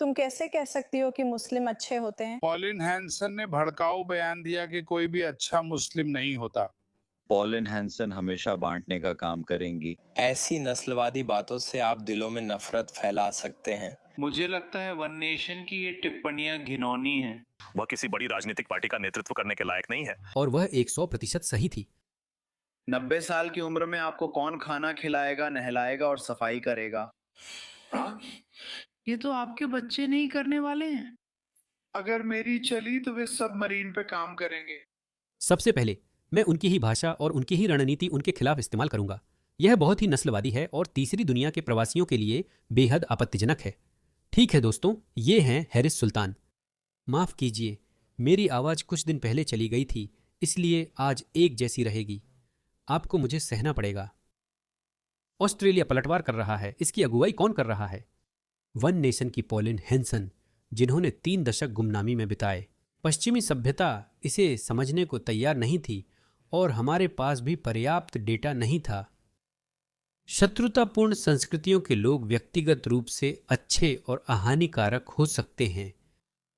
तुम कैसे कह सकती हो कि मुस्लिम अच्छे होते हैं? पॉलिन हैंसन ने भड़काऊ बयान दिया कि कोई भी अच्छा मुस्लिम नहीं होता। पॉलिन हैंसन हमेशा बांटने का काम करेंगी। ऐसी नस्लवादी बातों से आप दिलों में नफरत फैला सकते हैं। मुझे लगता है वन नेशन की ये टिप्पणियां घिनौनी हैं। वह किसी बड़ी राजनीतिक पार्टी का नेतृत्व करने के लायक नहीं है। और वह 100% सही थी। 90 साल की उम्र में आपको कौन खाना खिलाएगा, नहलाएगा और सफाई करेगा? ये तो आपके बच्चे नहीं करने वाले हैं। अगर मेरी चली तो वे सब मरीन पे काम करेंगे। सबसे पहले मैं उनकी ही भाषा और उनकी ही रणनीति उनके खिलाफ इस्तेमाल करूंगा। यह बहुत ही नस्लवादी है और तीसरी दुनिया के प्रवासियों के लिए बेहद आपत्तिजनक है। ठीक है दोस्तों, ये हैं हैरिस सुल्तान। माफ कीजिए, मेरी आवाज कुछ दिन पहले चली गई थी, इसलिए आज एक जैसी रहेगी। आपको मुझे सहना पड़ेगा। ऑस्ट्रेलिया पलटवार कर रहा है। इसकी अगुवाई कौन कर रहा है? वन नेशन की पॉलिन हैंसन, जिन्होंने 3 दशक गुमनामी में बिताए। पश्चिमी सभ्यता इसे समझने को तैयार नहीं थी और हमारे पास भी पर्याप्त डेटा नहीं था। शत्रुतापूर्ण संस्कृतियों के लोग व्यक्तिगत रूप से अच्छे और अहानिकारक हो सकते हैं।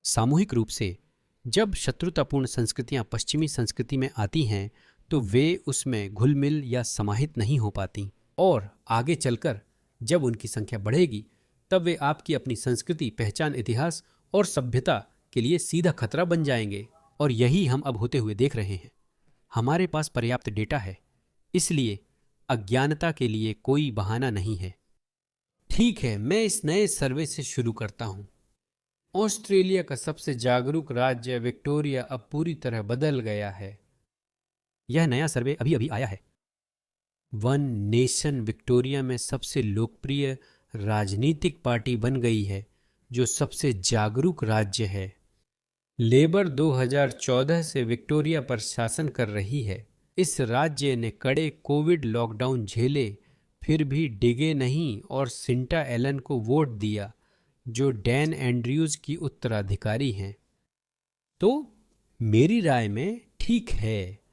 सामूहिक रूप से जब शत्रुतापूर्ण संस्कृतियां पश्चिमी संस्कृति में आती हैं तो वे उसमें घुल मिल या समाहित नहीं हो पाती, और आगे चलकर जब उनकी संख्या बढ़ेगी तब वे आपकी अपनी संस्कृति, पहचान, इतिहास और सभ्यता के लिए सीधा खतरा बन जाएंगे। और यही हम अब होते हुए देख रहे हैं। हमारे पास पर्याप्त डेटा है, इसलिए अज्ञानता के लिए कोई बहाना नहीं है। ठीक है, मैं इस नए सर्वे से शुरू करता हूं। ऑस्ट्रेलिया का सबसे जागरूक राज्य विक्टोरिया अब पूरी तरह बदल गया है। यह नया सर्वे अभी अभी आया है। वन नेशन विक्टोरिया में सबसे लोकप्रिय राजनीतिक पार्टी बन गई है, जो सबसे जागरूक राज्य है। लेबर 2014 से विक्टोरिया पर शासन कर रही है। इस राज्य ने कड़े कोविड लॉकडाउन झेले, फिर भी डिगे नहीं और सिंटा एलन को वोट दिया, जो डैन एंड्रयूज की उत्तराधिकारी हैं। तो मेरी राय में ठीक है।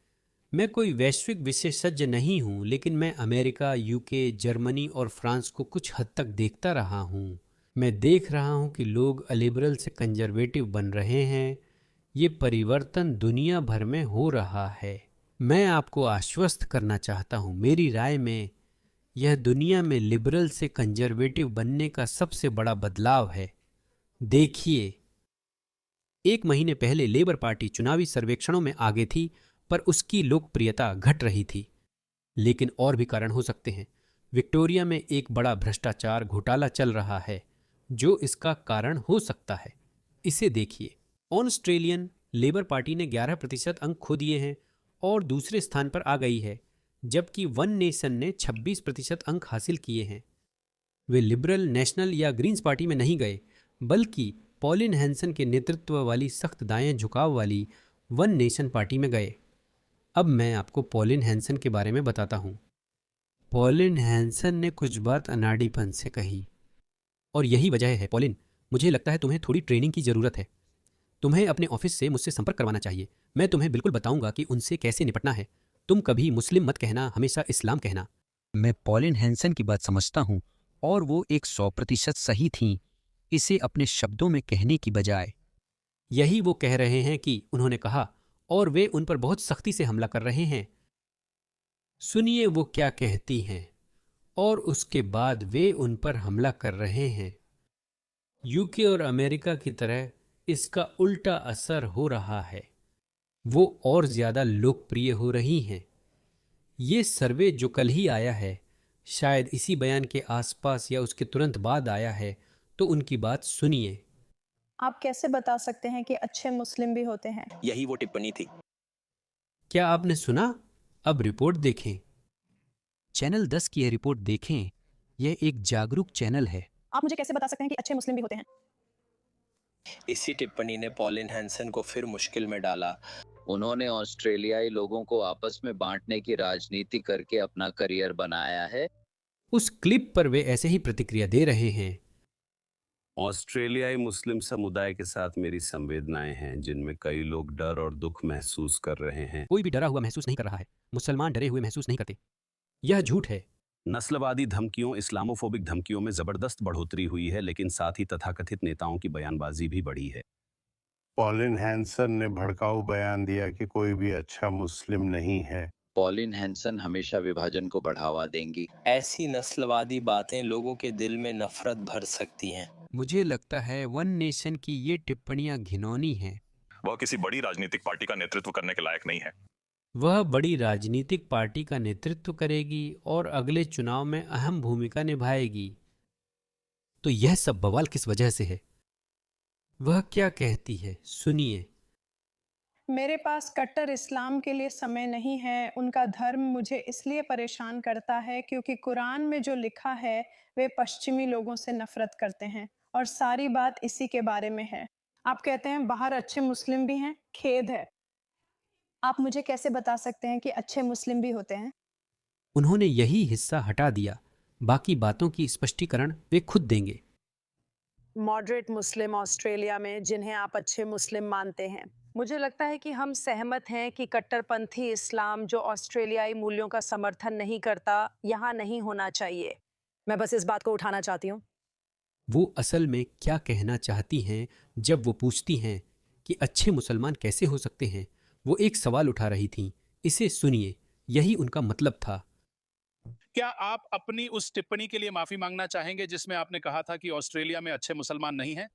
मैं कोई वैश्विक विशेषज्ञ नहीं हूं, लेकिन मैं अमेरिका, यूके, जर्मनी और फ्रांस को कुछ हद तक देखता रहा हूं। मैं देख रहा हूं कि लोग लिबरल से कंजर्वेटिव बन रहे हैं। ये परिवर्तन दुनिया भर में हो रहा है। मैं आपको आश्वस्त करना चाहता हूं, मेरी राय में यह दुनिया में लिबरल से कंजर्वेटिव बनने का सबसे बड़ा बदलाव है। देखिए, 1 महीने पहले लेबर पार्टी चुनावी सर्वेक्षणों में आगे थी, पर उसकी लोकप्रियता घट रही थी। लेकिन और भी कारण हो सकते हैं। विक्टोरिया में एक बड़ा भ्रष्टाचार घोटाला चल रहा है, जो इसका कारण हो सकता है। इसे देखिए, ऑस्ट्रेलियन लेबर पार्टी ने 11% अंक खो दिए हैं और दूसरे स्थान पर आ गई है, जबकि वन नेशन ने 26% अंक हासिल किए हैं। वे लिबरल, नेशनल या ग्रीन्स पार्टी में नहीं गए, बल्कि पॉलिन हैंसन के नेतृत्व वाली सख्त दाएं झुकाव वाली वन नेशन पार्टी में गए। अब मैं आपको पॉलिन हैंसन के बारे में बताता हूं। पॉलिन हैंसन ने कुछ बात अनाड़ीपन से कही, और यही वजह है पॉलिन, मुझे लगता है तुम्हें थोड़ी ट्रेनिंग की जरूरत है। तुम्हें अपने ऑफिस से मुझसे संपर्क करवाना चाहिए। मैं तुम्हें बिल्कुल बताऊंगा कि उनसे कैसे निपटना है। तुम कभी मुस्लिम मत कहना, हमेशा इस्लाम कहना। मैं पॉलिन हैंसन की बात समझता हूं और वो 100% सही थीं, इसे अपने शब्दों में कहने की बजाय। यही वो कह रहे हैं कि उन्होंने कहा, और वे उन पर बहुत सख्ती से हमला कर रहे हैं। सुनिए वो क्या कहती हैं, और उसके बाद वे उन पर हमला कर रहे हैं। यूके और अमेरिका की तरह इसका उल्टा असर हो रहा है। वो और ज्यादा लोकप्रिय हो रही हैं। ये सर्वे जो कल ही आया है, शायद इसी बयान के आसपास या उसके तुरंत बाद आया है, तो उनकी बात सुनिए। आप कैसे बता सकते हैं कि अच्छे मुस्लिम भी होते हैं? यही वो टिप्पणी थी। क्या आपने सुना? अब रिपोर्ट देखें। चैनल 10 की यह रिपोर्ट देखें। यह एक जागरूक चैनल है। आप मुझे कैसे बता सकते हैं कि अच्छे मुस्लिम भी होते हैं? इसी टिप्पणी ने पॉलिन हैंसन को फिर मुश्किल में डाला। उन्होंने ऑस्ट्रेलियाई लोगों को आपस में बांटने की राजनीति करके अपना करियर बनाया है। उस क्लिप पर वे ऐसे ही प्रतिक्रिया दे रहे हैं। ऑस्ट्रेलियाई मुस्लिम समुदाय के साथ मेरी संवेदनाएं हैं, जिनमें कई लोग डर और दुख महसूस कर रहे हैं। कोई भी डरा हुआ महसूस नहीं कर रहा है। मुसलमान डरे हुए महसूस नहीं करते। यह झूठ है। नस्लवादी धमकियों, इस्लामोफोबिक धमकियों में जबरदस्त बढ़ोतरी हुई है, लेकिन साथ ही तथाकथित नेताओं की बयानबाजी भी बढ़ी है। पॉलिन हैंसन ने भड़काऊ बयान दिया कि कोई भी अच्छा मुस्लिम नहीं है। पॉलिन हैंसन हमेशा विभाजन को बढ़ावा देंगी। ऐसी नस्लवादी बातें लोगों के दिल में नफरत भर सकती हैं। मुझे लगता है वन नेशन की ये टिप्पणियां घिनौनी हैं। वह किसी बड़ी राजनीतिक पार्टी का नेतृत्व करने के लायक नहीं है। वह बड़ी राजनीतिक पार्टी का नेतृत्व करेगी और अगले चुनाव में अहम भूमिका निभाएगी। तो यह सब बवाल किस वजह से है? वह क्या कहती है, सुनिए। मेरे पास कट्टर इस्लाम के लिए समय नहीं है। उनका धर्म मुझे इसलिए परेशान करता है क्योंकि कुरान में जो लिखा है वे पश्चिमी लोगों से नफरत करते हैं और सारी बात इसी के बारे में है। आप कहते हैं बाहर अच्छे मुस्लिम भी हैं, खेद है। आप मुझे कैसे बता सकते हैं कि अच्छे मुस्लिम भी होते हैं? उन्होंने यही हिस्सा हटा दिया, बाकी बातों की स्पष्टीकरण वे खुद देंगे। मॉडरेट मुस्लिम ऑस्ट्रेलिया में जिन्हें आप अच्छे मुस्लिम मानते हैं, मुझे लगता है कि हम सहमत हैं कि कट्टरपंथी इस्लाम जो ऑस्ट्रेलियाई मूल्यों का समर्थन नहीं करता यहाँ नहीं होना चाहिए। मैं बस इस बात को उठाना चाहती हूँ। वो असल में क्या कहना चाहती हैं जब वो पूछती हैं कि अच्छे मुसलमान कैसे हो सकते हैं? वो एक सवाल उठा रही थीं। इसे सुनिए, यही उनका मतलब था। क्या आप अपनी उस टिप्पणी के लिए माफी मांगना चाहेंगे जिसमें आपने कहा था कि ऑस्ट्रेलिया में अच्छे मुसलमान नहीं हैं?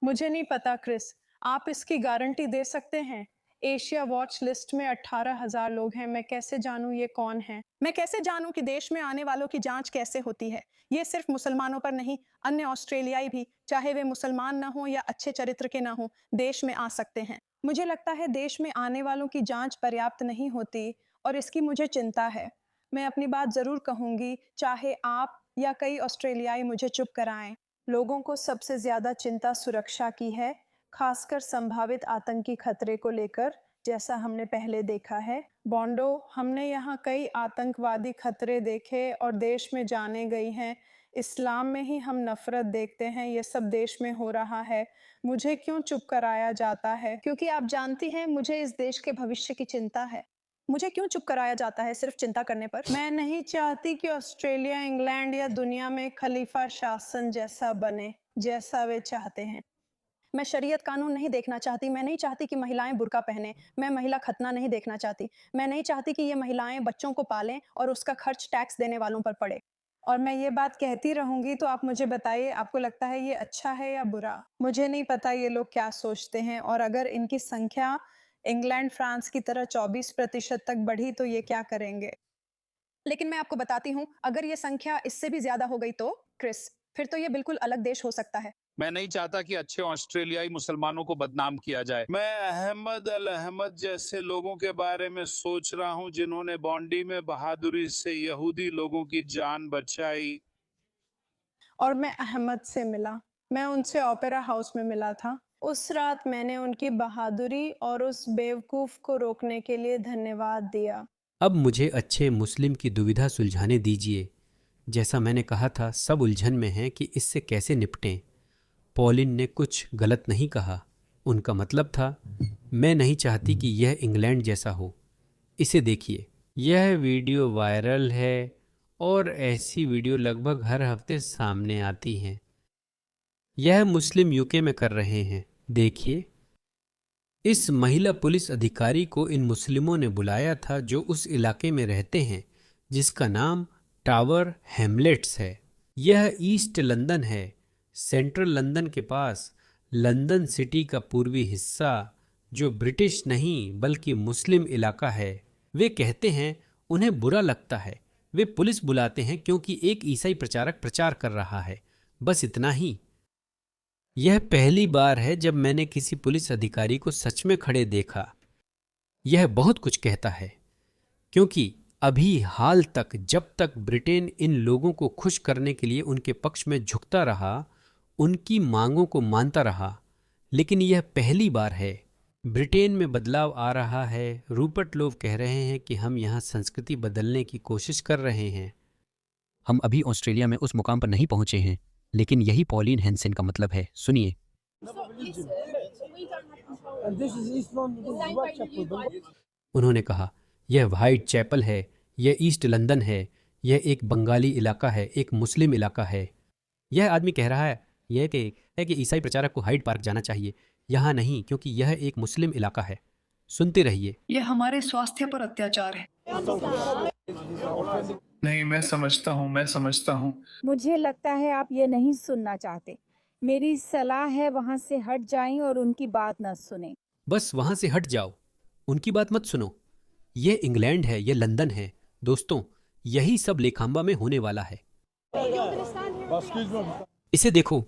मुझे नहीं पता क्रिस, आप इसकी गारंटी दे सकते हैं? एशिया वॉच लिस्ट में 18,000 लोग हैं। मैं कैसे जानूं ये कौन है? मैं कैसे जानूं कि देश में आने वालों की जांच कैसे होती है? ये सिर्फ मुसलमानों पर नहीं, अन्य ऑस्ट्रेलियाई भी, चाहे वे मुसलमान ना हो या अच्छे चरित्र के ना हो, देश में आ सकते हैं। मुझे लगता है देश में आने वालों की जांच पर्याप्त नहीं होती और इसकी मुझे चिंता है। मैं अपनी बात जरूर कहूंगी, चाहे आप या कई ऑस्ट्रेलियाई मुझे चुप कराएं। लोगों को सबसे ज्यादा चिंता सुरक्षा की है, खासकर संभावित आतंकी खतरे को लेकर, जैसा हमने पहले देखा है। बॉन्डो, हमने यहाँ कई आतंकवादी खतरे देखे और देश में जाने गई हैं। इस्लाम में ही हम नफरत देखते हैं, ये सब देश में हो रहा है। मुझे क्यों चुप कराया जाता है? क्योंकि आप जानती हैं मुझे इस देश के भविष्य की चिंता है। मुझे क्यों चुप कराया जाता है सिर्फ चिंता करने पर? मैं नहीं चाहती कि ऑस्ट्रेलिया, इंग्लैंड या दुनिया में खलीफा शासन जैसा बने, जैसा वे चाहते हैं। मैं शरीयत कानून नहीं देखना चाहती। मैं नहीं चाहती कि महिलाएं बुर्का पहने। मैं महिला खतना नहीं देखना चाहती। मैं नहीं चाहती कि ये महिलाएं बच्चों को पालें और उसका खर्च टैक्स देने वालों पर पड़े। और मैं ये बात कहती रहूंगी, तो आप मुझे बताइए, आपको लगता है ये अच्छा है या बुरा? मुझे नहीं पता ये लोग क्या सोचते हैं, और अगर इनकी संख्या इंग्लैंड, फ्रांस की तरह 24% तक बढ़ी तो ये क्या करेंगे? लेकिन मैं आपको बताती हूँ, अगर ये संख्या इससे भी ज्यादा हो गई तो क्रिस, फिर तो ये बिल्कुल अलग देश हो सकता है। मैं नहीं चाहता कि अच्छे ऑस्ट्रेलियाई मुसलमानों को बदनाम किया जाए। मैं अहमद अल अहमद जैसे लोगों के बारे में सोच रहा हूं जिन्होंने बॉन्डी में बहादुरी से यहूदी लोगों की जान बचाई। और मैं अहमद से मिला। मैं उनसे ओपेरा हाउस में मिला था। उस रात मैंने उनकी बहादुरी और उस बेवकूफ को रोकने के लिए धन्यवाद दिया। अब मुझे अच्छे मुस्लिम की दुविधा सुलझाने दीजिए। जैसा मैंने कहा था, सब उलझन में हैं कि इससे कैसे निपटें। पॉलिन ने कुछ गलत नहीं कहा। उनका मतलब था, मैं नहीं चाहती कि यह इंग्लैंड जैसा हो। इसे देखिए, यह वीडियो वायरल है और ऐसी वीडियो लगभग हर हफ्ते सामने आती हैं। यह मुस्लिम यूके में कर रहे हैं। देखिए, इस महिला पुलिस अधिकारी को इन मुस्लिमों ने बुलाया था जो उस इलाके में रहते हैं जिसका नाम टावर हैमलेट्स है। यह ईस्ट लंदन है, सेंट्रल लंदन के पास। लंदन सिटी का पूर्वी हिस्सा जो ब्रिटिश नहीं बल्कि मुस्लिम इलाका है। वे कहते हैं उन्हें बुरा लगता है। वे पुलिस बुलाते हैं क्योंकि एक ईसाई प्रचारक प्रचार कर रहा है। बस इतना ही। यह पहली बार है जब मैंने किसी पुलिस अधिकारी को सच में खड़े देखा। यह बहुत कुछ कहता है, क्योंकि अभी हाल तक जब तक ब्रिटेन इन लोगों को खुश करने के लिए उनके पक्ष में झुकता रहा, उनकी मांगों को मानता रहा, लेकिन यह पहली बार है। ब्रिटेन में बदलाव आ रहा है। रूपर्ट लोव कह रहे हैं कि हम यहाँ संस्कृति बदलने की कोशिश कर रहे हैं। हम अभी ऑस्ट्रेलिया में उस मुकाम पर नहीं पहुंचे हैं, लेकिन यही पॉलिन हैंसन का मतलब है। सुनिए। उन्होंने कहा, यह व्हाइट चैपल है, यह ईस्ट लंदन है, यह एक बंगाली इलाका है, एक मुस्लिम इलाका है। यह आदमी कह रहा है कि ईसाई प्रचारक को हाइड पार्क जाना चाहिए, यहाँ नहीं, क्योंकि यह एक मुस्लिम इलाका है। सुनते रहिए। यह हमारे स्वास्थ्य पर अत्याचार है। नहीं, मैं समझता हूँ। मुझे लगता है आप ये नहीं सुनना चाहते। मेरी सलाह है वहाँ से हट जाएं और उनकी बात न सुनें। बस वहाँ से हट जाओ, उनकी बात मत सुनो। ये इंग्लैंड है, ये लंदन है। दोस्तों, यही सब लेखांबा में होने वाला है। इसे देखो।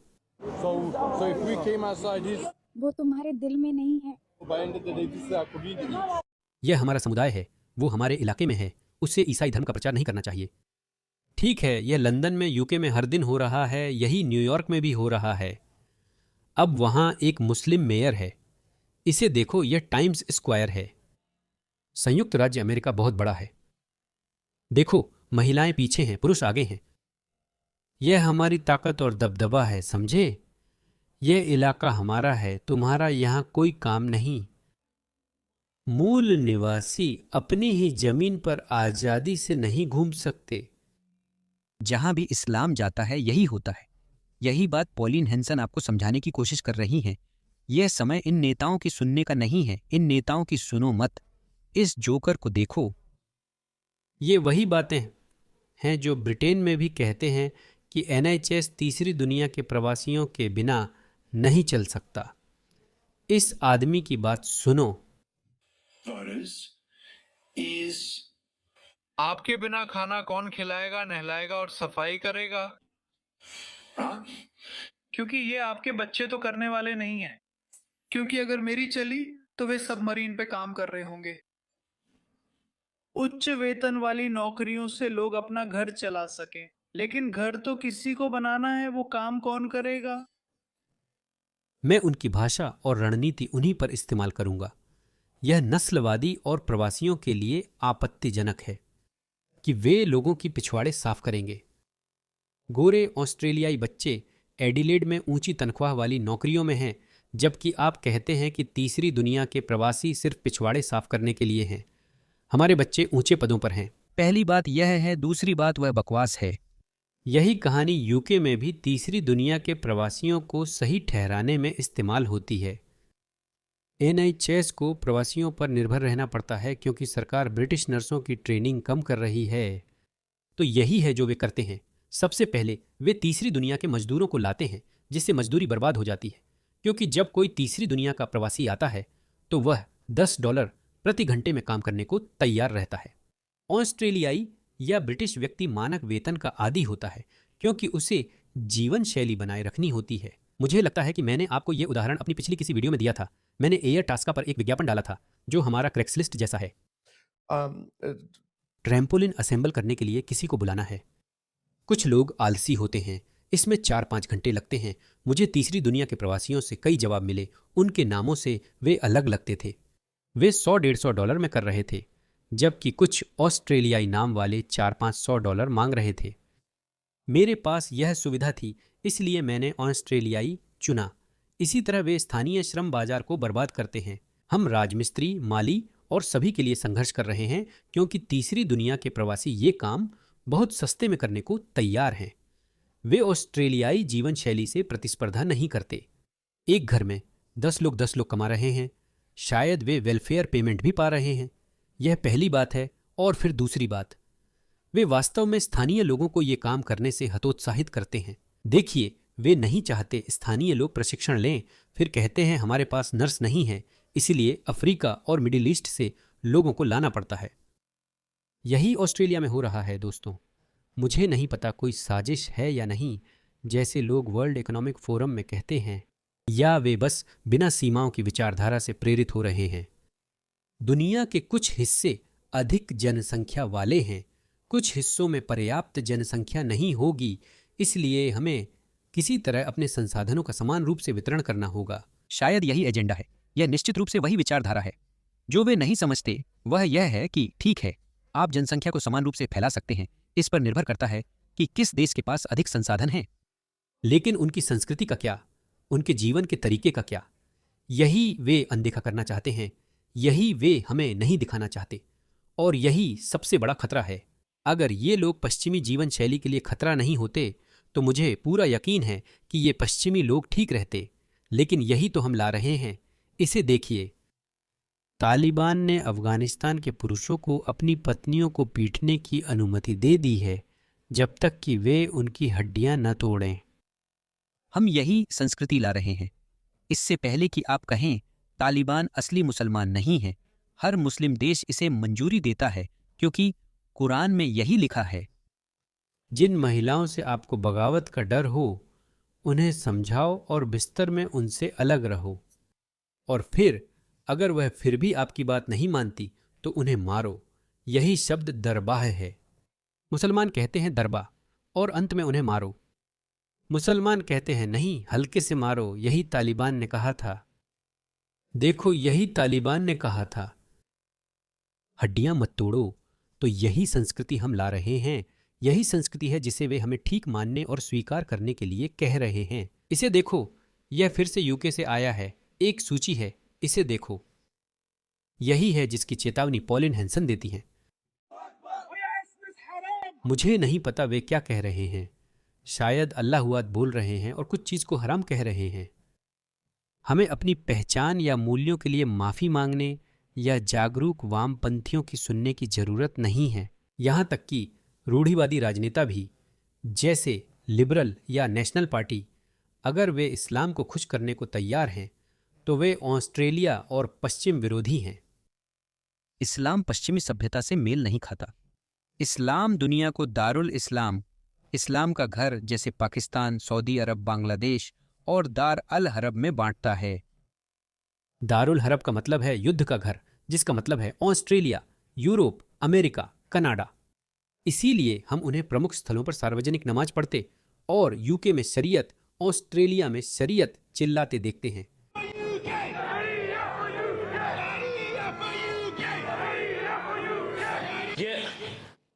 वो तुम्हारे दिल में नहीं है। यह हमारा समुदाय है, वो हमारे इलाके में है, उससे ईसाई धर्म का प्रचार नहीं करना चाहिए। ठीक है, यह लंदन में, यूके में हर दिन हो रहा है, यही न्यूयॉर्क में भी हो रहा है। अब वहाँ एक मुस्लिम मेयर है। इसे देखो, यह टाइम्स स्क्वायर है। संयुक्त राज्य अमेरिका बहुत बड़ा है। देखो, महिलाएं पीछे हैं, पुरुष आगे हैं। यह हमारी ताकत और दबदबा है, समझे? यह इलाका हमारा है, तुम्हारा यहाँ कोई काम नहीं। मूल निवासी अपनी ही जमीन पर आजादी से नहीं घूम सकते। जहां भी इस्लाम जाता है यही होता है। यही बात पॉलिन हैंसन आपको समझाने की कोशिश कर रही हैं। यह समय इन नेताओं की सुनने का नहीं है, इन नेताओं की सुनो मत। इस जोकर को देखो। ये वही बातें हैं जो ब्रिटेन में भी कहते हैं कि NHS तीसरी दुनिया के प्रवासियों के बिना नहीं चल सकता। इस आदमी की बात सुनो। आपके बिना खाना कौन खिलाएगा, नहलाएगा और सफाई करेगा? क्योंकि ये आपके बच्चे तो करने वाले नहीं हैं। क्योंकि अगर मेरी चली तो वे सबमरीन पे काम कर रहे होंगे। उच्च वेतन वाली नौकरियों से लोग अपना घर चला सकें, लेकिन घर तो किसी को बनाना है, वो काम कौन करेगा? मैं उनकी भाषा और रणनीति उन्हीं पर इस्तेमाल करूंगा। यह नस्लवादी और प्रवासियों के लिए आपत्तिजनक है कि वे लोगों की पिछवाड़े साफ करेंगे। गोरे ऑस्ट्रेलियाई बच्चे एडिलेड में ऊंची तनख्वाह वाली नौकरियों में हैं, जबकि आप कहते हैं कि तीसरी दुनिया के प्रवासी सिर्फ पिछवाड़े साफ करने के लिए हैं। हमारे बच्चे ऊंचे पदों पर हैं। पहली बात यह है, दूसरी बात वह बकवास है। यही कहानी यूके में भी तीसरी दुनिया के प्रवासियों को सही ठहराने में इस्तेमाल होती है। NHS को प्रवासियों पर निर्भर रहना पड़ता है क्योंकि सरकार ब्रिटिश नर्सों की ट्रेनिंग कम कर रही है। तो यही है जो वे करते हैं। सबसे पहले वे तीसरी दुनिया के मजदूरों को लाते हैं, जिससे मजदूरी बर्बाद हो जाती है, क्योंकि जब कोई तीसरी दुनिया का प्रवासी आता है तो वह $10 प्रति घंटे में काम करने को तैयार रहता है। ऑस्ट्रेलियाई या ब्रिटिश व्यक्ति मानक वेतन का आदी होता है क्योंकि उसे जीवन शैली बनाए रखनी होती है। मुझे लगता है कि मैंने आपको यह उदाहरण अपनी पिछली किसी वीडियो में दिया था। मैंने एयर टास्का पर एक विज्ञापन डाला था जो हमारा क्रेग्सलिस्ट जैसा है। ट्रैम्पोलिन असेंबल करने के लिए किसी को बुलाना है। कुछ लोग आलसी होते हैं, इसमें 4-5 घंटे लगते हैं। मुझे तीसरी दुनिया के प्रवासियों से कई जवाब मिले। उनके नामों से वे अलग लगते थे। वे $100-150 में कर रहे थे, जबकि कुछ ऑस्ट्रेलियाई नाम वाले $400-500 मांग रहे थे। मेरे पास यह सुविधा थी, इसलिए मैंने ऑस्ट्रेलियाई चुना। इसी तरह वे स्थानीय श्रम बाजार को बर्बाद करते हैं। हम राजमिस्त्री, माली और सभी के लिए संघर्ष कर रहे हैं क्योंकि तीसरी दुनिया के प्रवासी ये काम बहुत सस्ते में करने को तैयार हैं। वे ऑस्ट्रेलियाई जीवन शैली से प्रतिस्पर्धा नहीं करते। एक घर में 10 लोग कमा रहे हैं। शायद वे वेलफेयर पेमेंट भी पा रहे हैं। यह पहली बात है। और फिर दूसरी बात, वे वास्तव में स्थानीय लोगों को ये काम करने से हतोत्साहित करते हैं। देखिए, वे नहीं चाहते स्थानीय लोग प्रशिक्षण लें, फिर कहते हैं हमारे पास नर्स नहीं है, इसीलिए अफ्रीका और मिडिल ईस्ट से लोगों को लाना पड़ता है। यही ऑस्ट्रेलिया में हो रहा है दोस्तों। मुझे नहीं पता कोई साजिश है या नहीं, जैसे लोग वर्ल्ड इकोनॉमिक फोरम में कहते हैं, या वे बस बिना सीमाओं की विचारधारा से प्रेरित हो रहे हैं। दुनिया के कुछ हिस्से अधिक जनसंख्या वाले हैं, कुछ हिस्सों में पर्याप्त जनसंख्या नहीं होगी, इसलिए हमें किसी तरह अपने संसाधनों का समान रूप से वितरण करना होगा। शायद यही एजेंडा है। यह निश्चित रूप से वही विचारधारा है। जो वे नहीं समझते वह यह है कि ठीक है, आप जनसंख्या को समान रूप से फैला सकते हैं, इस पर निर्भर करता है कि किस देश के पास अधिक संसाधन हैं। लेकिन उनकी संस्कृति का क्या, उनके जीवन के तरीके का क्या, यही वे अनदेखा करना चाहते हैं। यही वे हमें नहीं दिखाना चाहते, और यही सबसे बड़ा खतरा है। अगर ये लोग पश्चिमी जीवन शैली के लिए खतरा नहीं होते तो मुझे पूरा यकीन है कि ये पश्चिमी लोग ठीक रहते, लेकिन यही तो हम ला रहे हैं। इसे देखिए, तालिबान ने अफगानिस्तान के पुरुषों को अपनी पत्नियों को पीटने की अनुमति दे दी है जब तक कि वे उनकी हड्डियां न तोड़ें। हम यही संस्कृति ला रहे हैं। इससे पहले कि आप कहें तालिबान असली मुसलमान नहीं है, हर मुस्लिम देश इसे मंजूरी देता है क्योंकि कुरान में यही लिखा है। जिन महिलाओं से आपको बगावत का डर हो उन्हें समझाओ और बिस्तर में उनसे अलग रहो, और फिर अगर वह फिर भी आपकी बात नहीं मानती तो उन्हें मारो। यही शब्द दरबाह है। मुसलमान कहते हैं दरबा और अंत में उन्हें मारो। मुसलमान कहते हैं नहीं, हल्के से मारो, यही तालिबान ने कहा था। देखो, यही तालिबान ने कहा था, हड्डियां मत तोड़ो। तो यही संस्कृति हम ला रहे हैं। यही संस्कृति है जिसे वे हमें ठीक मानने और स्वीकार करने के लिए कह रहे हैं। इसे देखो, यह फिर से यूके से आया है, एक सूची है, इसे देखो। यही है जिसकी चेतावनी पॉलिन हैंसन देती हैं। मुझे नहीं पता वे क्या कह रहे हैं। शायद अल्लाहुआद बोल रहे हैं और कुछ चीज को हराम कह रहे हैं। हमें अपनी पहचान या मूल्यों के लिए माफी मांगने या जागरूक वामपंथियों की सुनने की जरूरत नहीं है। यहां तक कि रूढ़िवादी राजनेता भी, जैसे लिबरल या नेशनल पार्टी, अगर वे इस्लाम को खुश करने को तैयार हैं तो वे ऑस्ट्रेलिया और पश्चिम विरोधी हैं। इस्लाम पश्चिमी सभ्यता से मेल नहीं खाता। इस्लाम दुनिया को दारुल इस्लाम, इस्लाम का घर जैसे पाकिस्तान, सऊदी अरब, बांग्लादेश और दार अल हरब में बांटता है। दारुल हरब का मतलब है युद्ध का घर, जिसका मतलब है ऑस्ट्रेलिया, यूरोप, अमेरिका, कनाडा। इसीलिए हम उन्हें प्रमुख स्थलों पर सार्वजनिक नमाज पढ़ते और यूके में शरीयत, ऑस्ट्रेलिया में शरीयत चिल्लाते देखते हैं। ये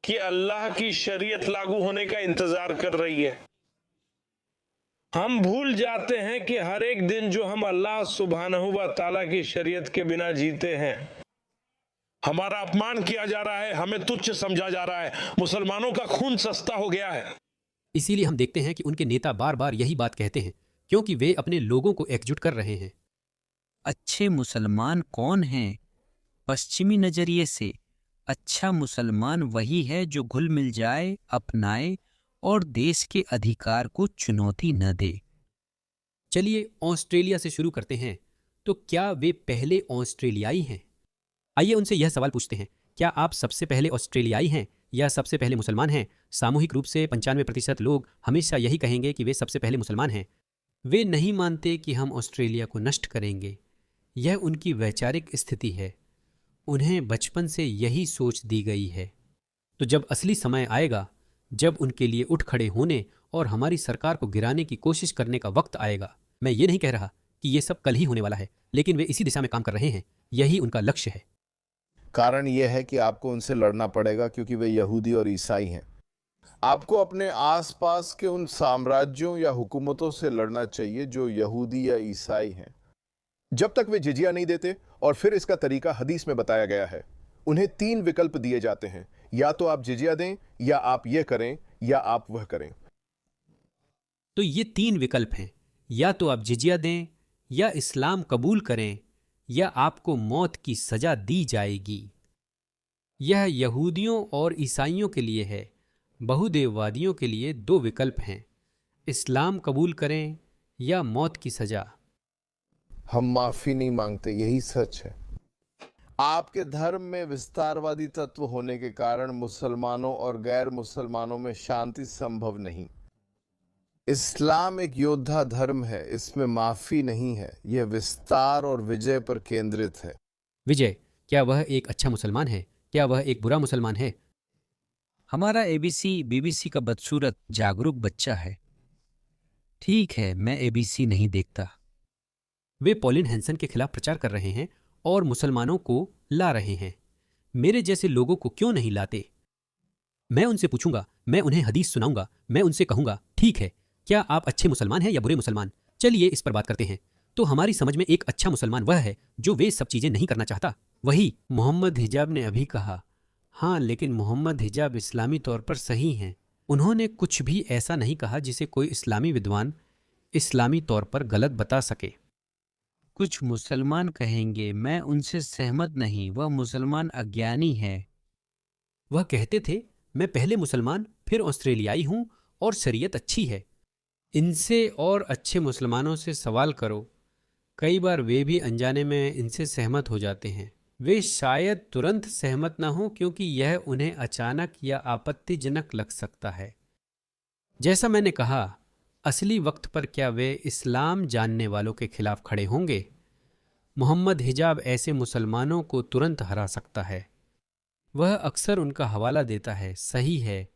कि अल्लाह की शरीयत लागू होने का इंतजार कर रही है। हम भूल जाते हैं कि हर एक दिन जो हम अल्लाह सुब्हानहू व तआला की शरीयत के बिना जीते हैं, हमारा अपमान किया जा रहा है, हमें तुच्छ समझा जा रहा है, मुसलमानों का खून सस्ता हो गया है। इसीलिए हम देखते हैं कि उनके नेता बार बार यही बात कहते हैं, क्योंकि वे अपने लोगों को एकजुट कर रहे हैं। अच्छे मुसलमान कौन हैं? पश्चिमी नजरिए से अच्छा मुसलमान वही है जो घुल मिल जाए, अपनाए और देश के अधिकार को चुनौती न दे। चलिए ऑस्ट्रेलिया से शुरू करते हैं। तो क्या वे पहले ऑस्ट्रेलियाई हैं? आइए उनसे यह सवाल पूछते हैं, क्या आप सबसे पहले ऑस्ट्रेलियाई हैं या सबसे पहले मुसलमान हैं? सामूहिक रूप से 95% लोग हमेशा यही कहेंगे कि वे सबसे पहले मुसलमान हैं। वे नहीं मानते कि हम ऑस्ट्रेलिया को नष्ट करेंगे। यह उनकी वैचारिक स्थिति है। उन्हें बचपन से यही सोच दी गई है। तो जब असली समय आएगा, जब उनके लिए उठ खड़े होने और हमारी सरकार को गिराने की कोशिश करने का वक्त आएगा, मैं ये नहीं कह रहा कि ये सब कल ही होने वाला है, लेकिन वे इसी दिशा में काम कर रहे हैं। यही उनका लक्ष्य है। कारण यह है कि आपको उनसे लड़ना पड़ेगा क्योंकि वे यहूदी और ईसाई हैं। आपको अपने आसपास के उन साम्राज्यों या हुकूमतों से लड़ना चाहिए जो यहूदी या ईसाई हैं। जब तक वे जिजिया नहीं देते, और फिर इसका तरीका हदीस में बताया गया है। उन्हें 3 विकल्प दिए जाते हैं, या तो आप जिजिया दें, या आप ये करें, या आप वह करें। तो ये 3 विकल्प हैं, या तो आप जिजिया दें, या इस्लाम कबूल करें, या आपको मौत की सजा दी जाएगी। यह यहूदियों और ईसाइयों के लिए है। बहुदेववादियों के लिए 2 विकल्प हैं, इस्लाम कबूल करें या मौत की सजा। हम माफी नहीं मांगते, यही सच है। आपके धर्म में विस्तारवादी तत्व होने के कारण मुसलमानों और गैर मुसलमानों में शांति संभव नहीं। इस्लाम एक योद्धा धर्म है, इसमें माफी नहीं है। यह विस्तार और विजय पर केंद्रित है। विजय, क्या वह एक अच्छा मुसलमान है? क्या वह एक बुरा मुसलमान है? हमारा एबीसी बीबीसी का बदसूरत जागरूक बच्चा है। ठीक है, मैं एबीसी नहीं देखता। वे पॉलिन हैंसन के खिलाफ प्रचार कर रहे हैं और मुसलमानों को ला रहे हैं। मेरे जैसे लोगों को क्यों नहीं लाते? मैं उनसे पूछूंगा, मैं उन्हें हदीस सुनाऊंगा, मैं उनसे कहूंगा, ठीक है, क्या आप अच्छे मुसलमान हैं या बुरे मुसलमान? चलिए इस पर बात करते हैं। तो हमारी समझ में एक अच्छा मुसलमान वह है जो वे सब चीजें नहीं करना चाहता। वही मोहम्मद हिजाब ने अभी कहा, हाँ, लेकिन मोहम्मद हिजाब इस्लामी तौर पर सही हैं। उन्होंने कुछ भी ऐसा नहीं कहा जिसे कोई इस्लामी विद्वान इस्लामी तौर पर गलत बता सके। कुछ मुसलमान कहेंगे मैं उनसे सहमत नहीं, वह मुसलमान अज्ञानी है। वह कहते थे मैं पहले मुसलमान फिर ऑस्ट्रेलियाई हूं और शरीयत अच्छी है। इनसे और अच्छे मुसलमानों से सवाल करो, कई बार वे भी अनजाने में इनसे सहमत हो जाते हैं। वे शायद तुरंत सहमत न हों क्योंकि यह उन्हें अचानक या आपत्तिजनक लग सकता है। जैसा मैंने कहा, असली वक्त पर क्या वे इस्लाम जानने वालों के खिलाफ खड़े होंगे? मोहम्मद हिजाब ऐसे मुसलमानों को तुरंत हरा सकता है। वह अक्सर उनका हवाला देता है, सही है।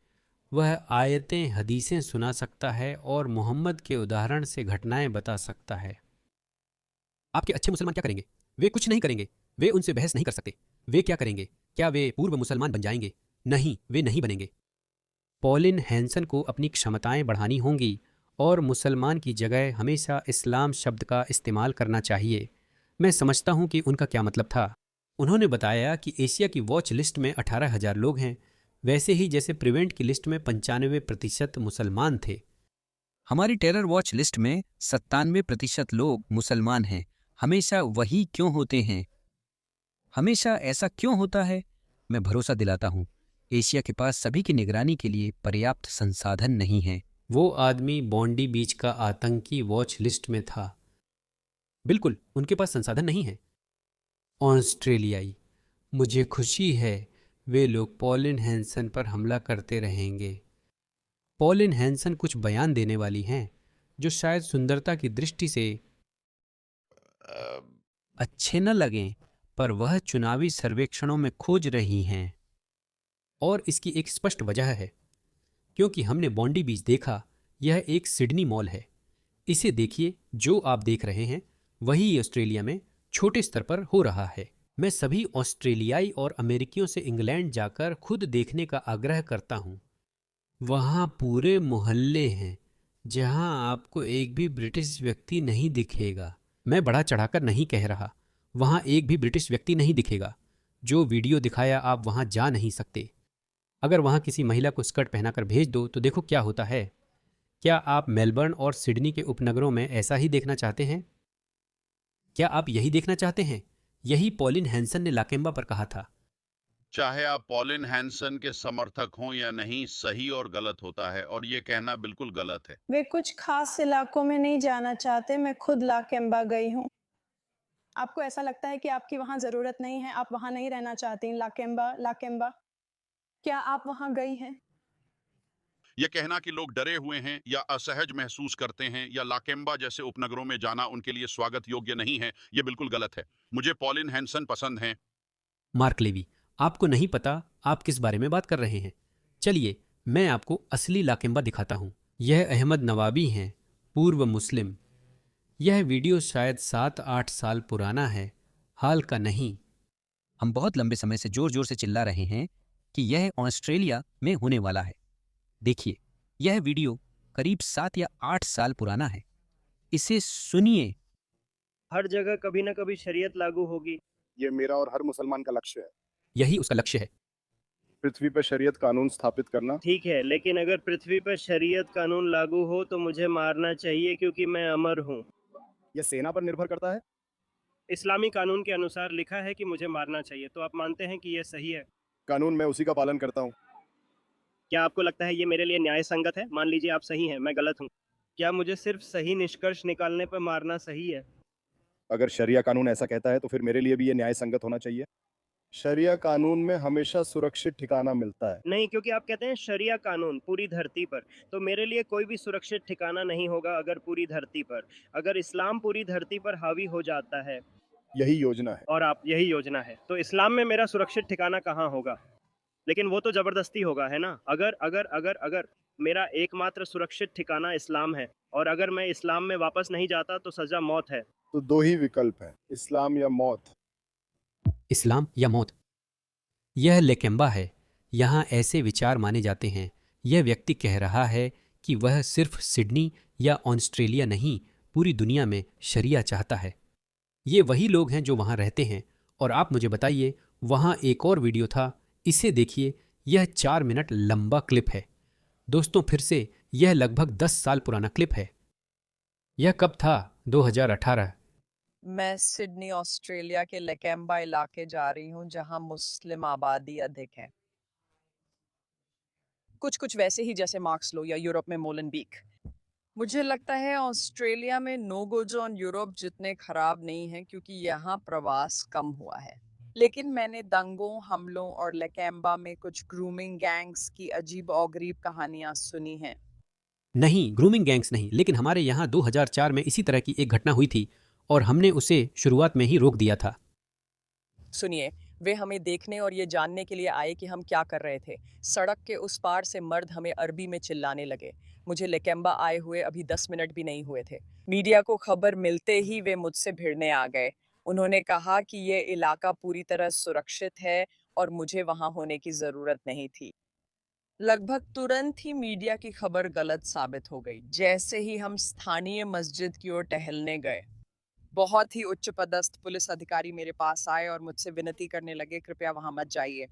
वह आयतें हदीसें सुना सकता है और मोहम्मद के उदाहरण से घटनाएं बता सकता है। आपके अच्छे मुसलमान क्या करेंगे? वे कुछ नहीं करेंगे। वे उनसे बहस नहीं कर सकते। वे क्या करेंगे? क्या वे पूर्व मुसलमान बन जाएंगे? नहीं, वे नहीं बनेंगे। पॉलिन हैंसन को अपनी क्षमताएं बढ़ानी होंगी और मुसलमान की जगह हमेशा इस्लाम शब्द का इस्तेमाल करना चाहिए। मैं समझता हूं कि उनका क्या मतलब था। उन्होंने बताया कि एशिया की वॉच लिस्ट में 18,000 लोग हैं, वैसे ही जैसे प्रिवेंट की लिस्ट में 95% मुसलमान थे। हमारी टेरर वॉच लिस्ट में 97% लोग मुसलमान हैं। हमेशा वही क्यों होते हैं? हमेशा ऐसा क्यों होता है? मैं भरोसा दिलाता हूँ, एशिया के पास सभी की निगरानी के लिए पर्याप्त संसाधन नहीं है। वो आदमी बॉन्डी बीच का आतंकी वॉच लिस्ट में था। बिल्कुल, उनके पास संसाधन नहीं है। ऑस्ट्रेलियाई, मुझे खुशी है वे लोग पॉलिन हैंसन पर हमला करते रहेंगे। पॉलिन हैंसन कुछ बयान देने वाली हैं जो शायद सुंदरता की दृष्टि से अच्छे न लगें, पर वह चुनावी सर्वेक्षणों में खोज रही हैं। और इसकी एक स्पष्ट वजह है, क्योंकि हमने बॉन्डी बीच देखा। यह एक सिडनी मॉल है। इसे देखिए, जो आप देख रहे हैं वही ऑस्ट्रेलिया में छोटे स्तर पर हो रहा है। मैं सभी ऑस्ट्रेलियाई और अमेरिकियों से इंग्लैंड जाकर खुद देखने का आग्रह करता हूं। वहां पूरे मोहल्ले हैं जहां आपको एक भी ब्रिटिश व्यक्ति नहीं दिखेगा। मैं बढ़ा चढ़ाकर नहीं कह रहा, वहां एक भी ब्रिटिश व्यक्ति नहीं दिखेगा। जो वीडियो दिखाया, आप वहां जा नहीं सकते। अगर वहां किसी महिला को स्कर्ट पहनाकर भेज दो तो देखो क्या होता है। क्या आप मेलबर्न और सिडनी के उपनगरों में ऐसा ही देखना चाहते हैं? क्या आप यही देखना चाहते हैं? यही पॉलिन हैंसन ने लाकेम्बा पर कहा था। चाहे आप पॉलिन हैंसन के समर्थक हों या नहीं, सही और गलत होता है, और ये कहना बिल्कुल गलत है। वे कुछ खास इलाकों में नहीं जाना चाहते। मैं खुद लाकेम्बा गई हूँ। आपको ऐसा लगता है कि आपकी वहाँ जरूरत नहीं है, आप वहाँ नहीं रहना चाहती? लाकेम्बा, क्या आप वहाँ गई हैं? यह कहना कि लोग डरे हुए हैं या असहज महसूस करते हैं या लाकेम्बा जैसे उपनगरों में जाना उनके लिए स्वागत योग्य नहीं है, यह बिल्कुल गलत है। मुझे पॉलिन हैंसन पसंद हैं। मार्क लेवी, आपको नहीं पता आप किस बारे में बात कर रहे हैं। चलिए मैं आपको असली लाकेम्बा दिखाता हूँ। यह अहमद नवाबी हैं, पूर्व मुस्लिम। यह वीडियो शायद 7-8 साल पुराना है, हाल का नहीं। हम बहुत लंबे समय से जोर जोर से चिल्ला रहे हैं कि यह ऑस्ट्रेलिया में होने वाला है। देखिए, यह वीडियो करीब 7 या 8 साल पुराना है। इसे सुनिए। हर जगह कभी न कभी शरीयत लागू होगी। ये मेरा और हर मुसलमान का लक्ष्य है। यही उसका लक्ष्य है, पृथ्वी पर शरीयत कानून स्थापित करना। ठीक है, लेकिन अगर पृथ्वी पर शरीयत कानून लागू हो तो मुझे मारना चाहिए क्योंकि मैं अमर हूँ। यह सेना पर निर्भर करता है। इस्लामी कानून के अनुसार लिखा है कि मुझे मारना चाहिए, तो आप मानते हैं कि यह सही है? कानून, मैं उसी का पालन करता हूँ। क्या आपको लगता है ये मेरे लिए न्याय संगत है? मान लीजिए आप सही हैं, मैं गलत हूँ। क्या मुझे सिर्फ सही निष्कर्ष निकालने पर मारना सही है? अगर शरिया कानून ऐसा कहता है तो फिर मेरे लिए भी ये न्याय संगत होना चाहिए। शरिया कानून में हमेशा सुरक्षित ठिकाना मिलता है। नहीं, क्योंकि आप कहते हैं शरिया कानून पूरी धरती पर, तो मेरे लिए कोई भी सुरक्षित ठिकाना नहीं होगा अगर पूरी धरती पर, अगर इस्लाम पूरी धरती पर हावी हो जाता है। यही योजना है। और आप यही योजना है, तो इस्लाम में मेरा सुरक्षित ठिकाना कहाँ होगा? लेकिन वो तो जबरदस्ती होगा, है ना? अगर मेरा एकमात्र सुरक्षित ठिकाना इस्लाम है और अगर मैं इस्लाम में वापस नहीं जाता तो सजा मौत है। तो दो ही विकल्प हैं, इस्लाम या मौत। इस्लाम या मौत, यह लेकेम्बा है। यहाँ ऐसे विचार माने जाते हैं। यह व्यक्ति कह रहा है कि वह सिर्फ सिडनी या ऑस्ट्रेलिया नहीं, पूरी दुनिया में शरिया चाहता है। ये वही लोग हैं जो वहाँ रहते हैं। और आप मुझे बताइए, वहाँ एक और वीडियो था, इसे देखिए, यह 4 मिनट लंबा क्लिप है। दोस्तों फिर से, यह लगभग 10 साल पुराना क्लिप है। यह कब था? 2018। मैं सिडनी ऑस्ट्रेलिया के लैकेम्बा इलाके जा रही हूँ जहाँ मुस्लिम आबादी अधिक है। कुछ वैसे ही जैसे मार्क्सलो या यूरोप में मोलेनबीक। मुझे लगता है ऑस्ट्रेलिया में नो गो जोन यूरोप जितने खराब नहीं है क्योंकि यहाँ प्रवास कम हुआ है। लेकिन मैंने दंगों, हमलों और लैकेम्बा में कुछ ग्रूमिंग गैंग्स की अजीब और गरीब कहानियां सुनी हैं। नहीं, ग्रूमिंग गैंग्स नहीं, लेकिन हमारे यहाँ 2004 में इसी तरह की एक घटना हुई थी और हमने उसे शुरुआत में ही रोक दिया था। सुनिए, वे हमें देखने और ये जानने के लिए आए कि हम क्या कर रहे थे। सड़क के उस पार से मर्द हमें अरबी में चिल्लाने लगे। मुझे लैकेम्बा आए हुए अभी 10 मिनट भी नहीं हुए थे। मीडिया को खबर मिलते ही वे मुझसे भिड़ने आ गए। उन्होंने कहा कि ये इलाका पूरी तरह सुरक्षित है और मुझे वहां होने की जरूरत नहीं थी। लगभग तुरंत ही मीडिया की खबर गलत साबित हो गई। जैसे ही हम स्थानीय मस्जिद की ओर टहलने गए, बहुत ही उच्च पदस्थ पुलिस अधिकारी मेरे पास आए और मुझसे विनती करने लगे, कृपया वहां मत जाइए।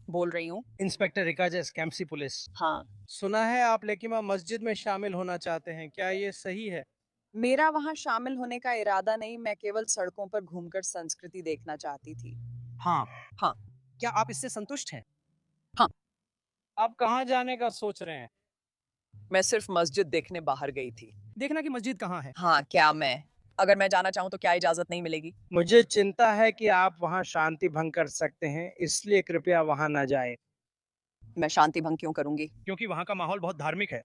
बोल रही हूँ। इंस्पेक्टर रिकाजेस, कैम्पसी पुलिस। हाँ। सुना है आप लेकिमा मस्जिद में शामिल होना चाहते हैं, क्या ये सही है? मेरा वहां शामिल होने का इरादा नहीं, मैं केवल सड़कों पर घूमकर संस्कृति देखना चाहती थी। हाँ। हाँ। क्या आप इससे संतुष्ट हैं? हाँ। आप कहाँ जाने का सोच रहे हैं? मैं सिर्फ मस्जिद देखने बाहर गई थी। देखना कि मस्जिद कहाँ है? हाँ, क्या अगर मैं जाना चाहूँ तो क्या इजाजत नहीं मिलेगी? मुझे चिंता है कि आप वहाँ शांति भंग कर सकते हैं, इसलिए कृपया वहाँ न जाएं। मैं शांति भंग क्यों करूंगी? क्योंकि वहाँ का माहौल बहुत धार्मिक है।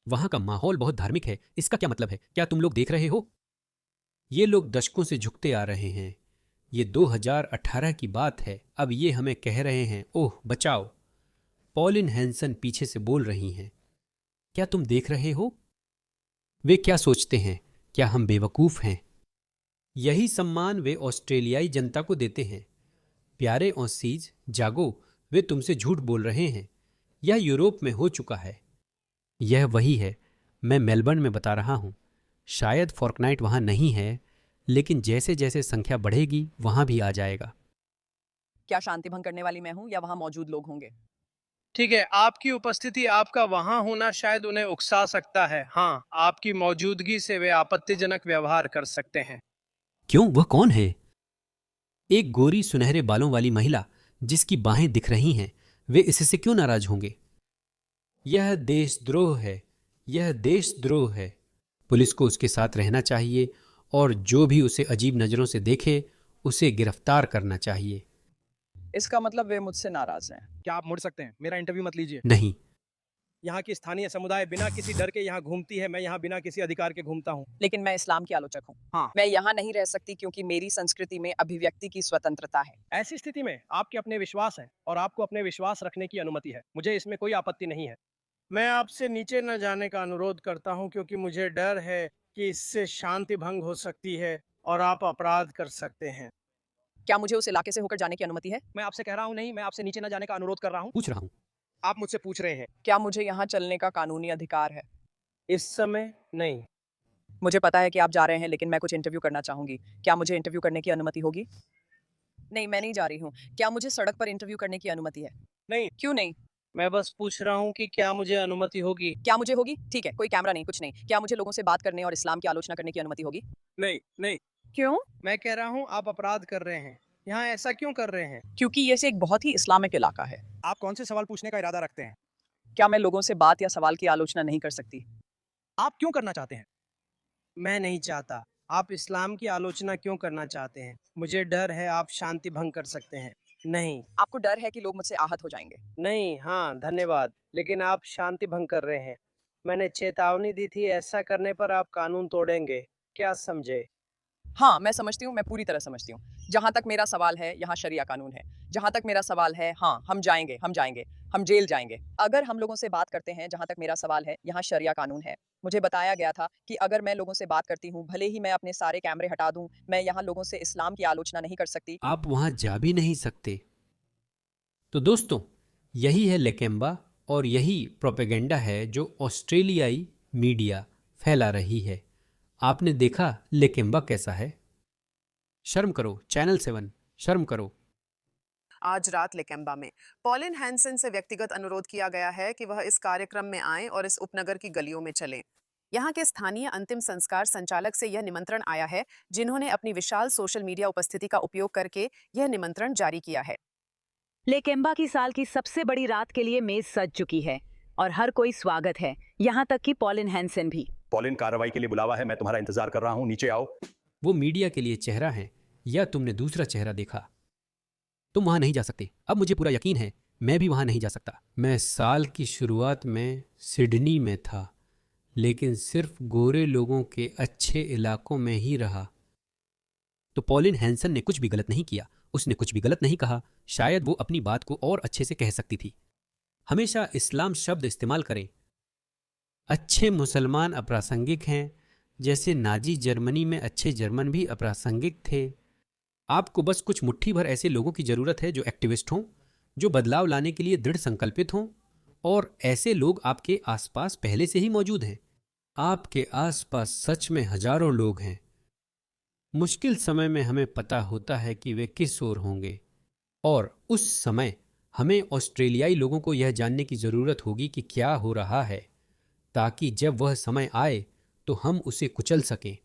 वहाँ का माहौल बहुत धार्मिक है, इसका क्या मतलब है? क्या तुम लोग देख रहे हो? ये लोग दशकों से झुकते आ रहे हैं। ये 2018 की बात है। अब ये हमें कह रहे हैं, ओह बचाओ। पॉलिन हैंसन पीछे से बोल रही हैं, क्या तुम देख रहे हो? वे क्या सोचते हैं? क्या हम बेवकूफ़ हैं? यही सम्मान वे ऑस्ट्रेलियाई जनता को देते हैं। प्यारे ऑसीज, जागो, वे तुमसे झूठ बोल रहे हैं। यह यूरोप में हो चुका है। यह वही है, मैं मेलबर्न में बता रहा हूँ। शायद फॉर्कनाइट वहाँ नहीं है, लेकिन जैसे जैसे संख्या बढ़ेगी वहाँ भी आ जाएगा। क्या शांति भंग करने वाली मैं हूँ या वहाँ मौजूद लोग होंगे? ठीक है, आपकी उपस्थिति, आपका वहां होना शायद उन्हें उकसा सकता है। हाँ, आपकी मौजूदगी से वे आपत्तिजनक व्यवहार कर सकते हैं। क्यों? वह कौन है? एक गोरी सुनहरे बालों वाली महिला जिसकी बाहें दिख रही हैं। वे इससे क्यों नाराज होंगे? यह देशद्रोह है, यह देशद्रोह है। पुलिस को उसके साथ रहना चाहिए और जो भी उसे अजीब नजरों से देखे उसे गिरफ्तार करना चाहिए। इसका मतलब वे मुझसे नाराज हैं। क्या आप मुड़ सकते हैं? मेरा इंटरव्यू मत लीजिए। नहीं। यहाँ की स्थानीय समुदाय बिना किसी डर के यहाँ घूमती है, मैं यहाँ बिना किसी अधिकार के घूमता हूँ। लेकिन मैं इस्लाम की आलोचक हूँ। हाँ। मैं यहाँ नहीं रह सकती क्योंकि मेरी संस्कृति में अभिव्यक्ति की स्वतंत्रता है। ऐसी स्थिति में आपके अपने विश्वास हैं और आपको अपने विश्वास रखने की अनुमति है। मुझे इसमें कोई आपत्ति नहीं है। मैं आपसे नीचे न जाने का अनुरोध करता हूँ क्योंकि मुझे डर है कि इससे शांति भंग हो सकती है और आप अपराध कर सकते हैं। क्या मुझे उस इलाके से होकर जाने की अनुमति है? मैं आपसे कह रहा हूँ नहीं, मैं आपसे नीचे न जाने का अनुरोध कर रहा हूँ। पूछ रहा हूँ। आप मुझसे पूछ रहे हैं। क्या मुझे यहाँ चलने का कानूनी अधिकार है? इस समय नहीं। मुझे पता है कि आप जा रहे हैं, लेकिन मैं कुछ इंटरव्यू करना चाहूंगी। क्या मुझे इंटरव्यू करने की अनुमति होगी? नहीं, मैं नहीं जा रही हूँ। क्या मुझे सड़क पर इंटरव्यू करने की अनुमति है? नहीं। क्यों नहीं? मैं बस पूछ रहा हूँ कि क्या मुझे अनुमति होगी? क्या मुझे होगी? ठीक है, कोई कैमरा नहीं, कुछ नहीं। क्या मुझे लोगों से बात करने और इस्लाम की आलोचना करने की अनुमति होगी? नहीं। नहीं। क्यों? मैं कह रहा हूँ आप अपराध कर रहे हैं। यहाँ ऐसा क्यों कर रहे हैं? क्योंकि ये एक बहुत ही इस्लामिक इलाका है। आप कौन से सवाल पूछने का इरादा रखते हैं? क्या मैं लोगों से बात या सवाल की आलोचना नहीं कर सकती? आप क्यों करना चाहते हैं? मैं नहीं चाहता। आप इस्लाम की आलोचना क्यों करना चाहते हैं? मुझे डर है आप शांति भंग कर सकते हैं। नहीं। आपको डर है कि लोग मुझसे आहत हो जाएंगे? नहीं। हाँ, धन्यवाद, लेकिन आप शांति भंग कर रहे हैं। मैंने चेतावनी दी थी, ऐसा करने पर आप कानून तोड़ेंगे, क्या समझे? हाँ, मैं समझती हूँ, मैं पूरी तरह समझती हूँ। जहाँ तक मेरा सवाल है, यहाँ शरिया कानून है। जहाँ तक मेरा सवाल है, हाँ, हम जाएंगे, हम जेल जाएंगे। अगर हम लोगों से बात करते हैं, जहाँ तक मेरा सवाल है, यहाँ शरिया कानून है। मुझे बताया गया था कि अगर मैं लोगों से बात करती हूँ, भले ही मैं अपने सारे कैमरे हटा दूँ, मैं यहाँ लोगों से इस्लाम की आलोचना नहीं कर सकती। आप वहाँ जा भी नहीं सकते। तो दोस्तों, यही है लैकेम्बा और यही प्रोपेगेंडा है जो ऑस्ट्रेलियाई मीडिया फैला रही है। आपने देखा लैकेम्बा कैसा है? शर्म करो, चैनल 7 शर्म करो। आज रात लेकेम्बा में पॉलिन हैंसन से व्यक्तिगत अनुरोध किया गया है कि वह इस कार्यक्रम में आएं और इस उपनगर की गलियों में चलें। यहाँ के स्थानीय अंतिम संस्कार संचालक से यह निमंत्रण आया है, जिन्होंने अपनी विशाल सोशल मीडिया उपस्थिति का उपयोग करके यह निमंत्रण जारी किया है। लेकेम्बा की साल की सबसे बड़ी रात के लिए मेज सज चुकी है और हर कोई स्वागत है, यहाँ तक कि पॉलिन हैंसन भी। पॉलिन, कार्रवाई के लिए बुलावा है, मैं तुम्हारा इंतजार कर रहा हूँ, नीचे आओ। वो मीडिया के लिए चेहरा है या तुमने दूसरा चेहरा देखा? तुम वहां नहीं जा सकते। अब मुझे पूरा यकीन है मैं भी वहां नहीं जा सकता। मैं साल की शुरुआत में सिडनी में था, लेकिन सिर्फ गोरे लोगों के अच्छे इलाकों में ही रहा। तो पॉलिन हैंसन ने कुछ भी गलत नहीं किया, उसने कुछ भी गलत नहीं कहा। शायद वो अपनी बात को और अच्छे से कह सकती थी। हमेशा इस्लाम शब्द इस्तेमाल करें। अच्छे मुसलमान अप्रासंगिक हैं, जैसे नाजी जर्मनी में अच्छे जर्मन भी अप्रासंगिक थे। आपको बस कुछ मुट्ठी भर ऐसे लोगों की जरूरत है जो एक्टिविस्ट हों, जो बदलाव लाने के लिए दृढ़ संकल्पित हों, और ऐसे लोग आपके आसपास पहले से ही मौजूद हैं। आपके आसपास सच में हजारों लोग हैं। मुश्किल समय में हमें पता होता है कि वे किस ओर होंगे, और उस समय हमें ऑस्ट्रेलियाई लोगों को यह जानने की जरूरत होगी कि क्या हो रहा है, ताकि जब वह समय आए तो हम उसे कुचल सकें।